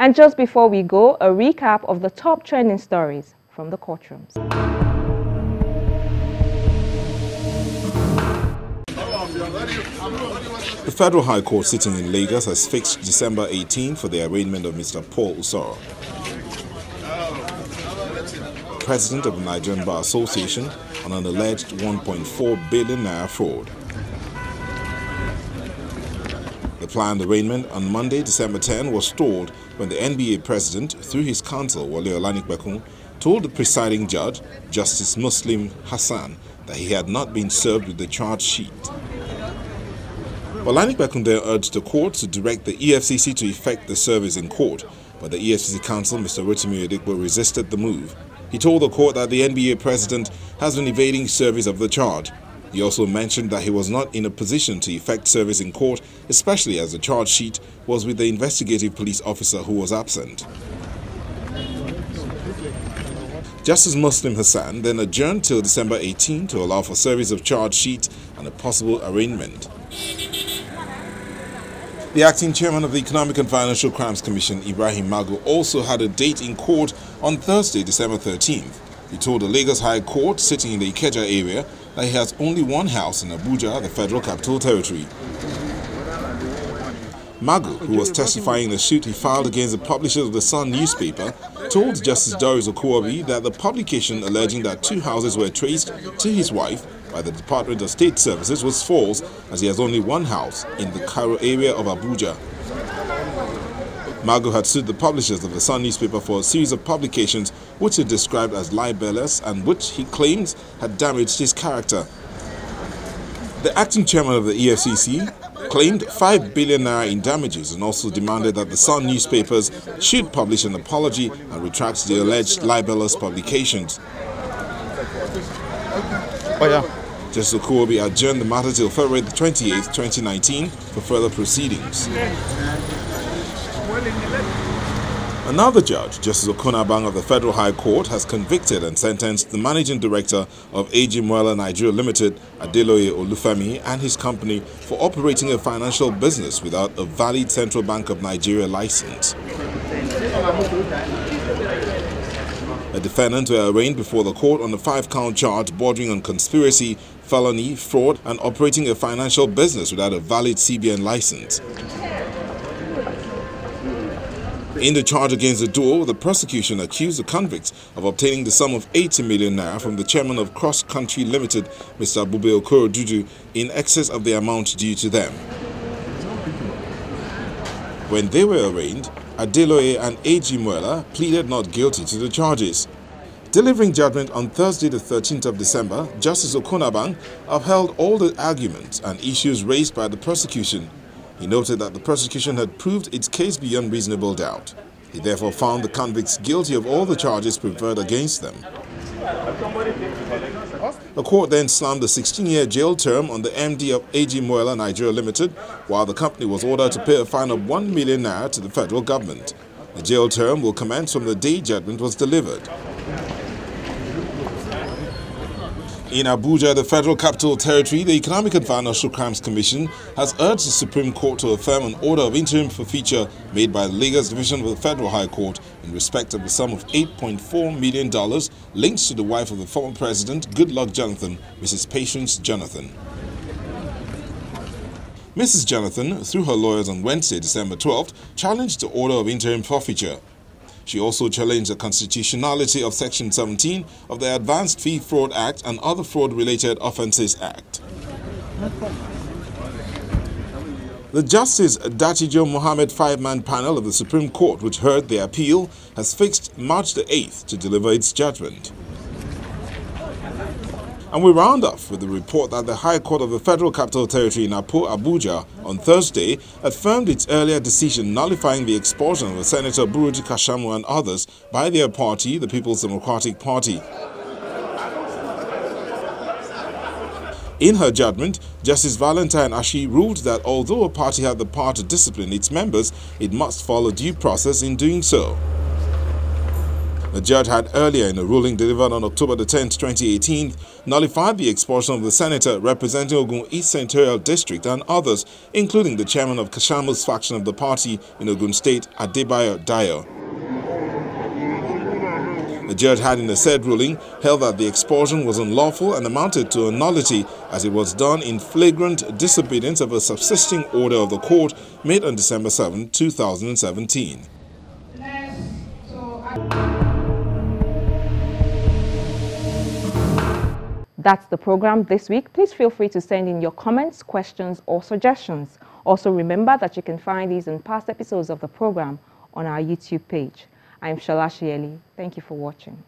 And just before we go, a recap of the top trending stories from the courtrooms. The Federal High Court sitting in Lagos has fixed December 18 for the arraignment of Mr. Paul Usoro, President of the Nigerian Bar Association, on an alleged 1.4 billion naira fraud. The planned arraignment on Monday, December 10, was stalled when the NBA president, through his counsel, Wale Olanipekun, told the presiding judge, Justice Muslim Hassan, that he had not been served with the charge sheet. Olanipekun then urged the court to direct the EFCC to effect the service in court, but the EFCC counsel, Mr. Rotimi Oyedepo, resisted the move. He told the court that the NBA president has been evading service of the charge. He also mentioned that he was not in a position to effect service in court, especially as the charge sheet was with the investigative police officer who was absent. Justice Muslim Hassan then adjourned till December 18 to allow for service of charge sheet and a possible arraignment. The acting chairman of the Economic and Financial Crimes Commission, Ibrahim Magu, also had a date in court on Thursday, December 13th. He told the Lagos High Court, sitting in the Ikeja area, that he has only one house in Abuja, the Federal Capital Territory. Magu, who was testifying in the suit he filed against the publishers of the Sun newspaper, told Justice Doris Okuwobi that the publication alleging that 2 houses were traced to his wife by the Department of State Services was false, as he has only one house in the Cairo area of Abuja. Magu had sued the publishers of the Sun newspaper for a series of publications which he described as libelous and which he claims had damaged his character. The acting chairman of the EFCC claimed 5 billion naira in damages and also demanded that the Sun newspapers should publish an apology and retract the alleged libelous publications. Justice Okuwobi adjourned the matter till February 28, 2019 for further proceedings. Another judge, Justice Okonabang of the Federal High Court, has convicted and sentenced the managing director of AG Muela Nigeria Limited, Adeloye Olufemi, and his company for operating a financial business without a valid Central Bank of Nigeria license. The defendants were arraigned before the court on a 5-count charge bordering on conspiracy, felony, fraud, and operating a financial business without a valid CBN license. In the charge against the duo, the prosecution accused the convicts of obtaining the sum of 80 million naira from the chairman of Cross Country Limited, Mr. Abube Okorodudu, in excess of the amount due to them. When they were arraigned, Adeloye and A.G. Muela pleaded not guilty to the charges. Delivering judgment on Thursday, the 13th of December, Justice Okonabang upheld all the arguments and issues raised by the prosecution. He noted that the prosecution had proved its case beyond reasonable doubt. He therefore found the convicts guilty of all the charges preferred against them. The court then slammed a 16-year jail term on the MD of AG Muela Nigeria Limited, while the company was ordered to pay a fine of 1 million naira to the federal government. The jail term will commence from the day judgment was delivered. In Abuja, the Federal Capital Territory, the Economic and Financial Crimes Commission has urged the Supreme Court to affirm an order of interim forfeiture made by the Lagos Division of the Federal High Court in respect of the sum of $8.4 million linked to the wife of the former President, Goodluck Jonathan, Mrs. Patience Jonathan. Mrs. Jonathan, through her lawyers on Wednesday, December 12th, challenged the order of interim forfeiture. She also challenged the constitutionality of Section 17 of the Advanced Fee Fraud Act and Other Fraud-Related Offences Act. The Justice Dachijo Mohammed 5-man panel of the Supreme Court, which heard the appeal, has fixed March the 8th to deliver its judgment. And we round off with the report that the High Court of the Federal Capital Territory in Abuja on Thursday affirmed its earlier decision nullifying the expulsion of Senator Buruji Kashamu and others by their party, the People's Democratic Party. In her judgment, Justice Valentine Ashi ruled that although a party had the power to discipline its members, it must follow due process in doing so. The judge had earlier, in a ruling delivered on October the 10th, 2018, nullified the expulsion of the senator representing Ogun East Senatorial District and others, including the chairman of Kashamu's faction of the party in Ogun State, Adebayo Dayo. The judge had, in the said ruling, held that the expulsion was unlawful and amounted to a nullity, as it was done in flagrant disobedience of a subsisting order of the court made on December 7, 2017. That's the program this week. Please feel free to send in your comments, questions, or suggestions. Also remember that you can find these and past episodes of the program on our YouTube page. I'm Shola Shieli. Thank you for watching.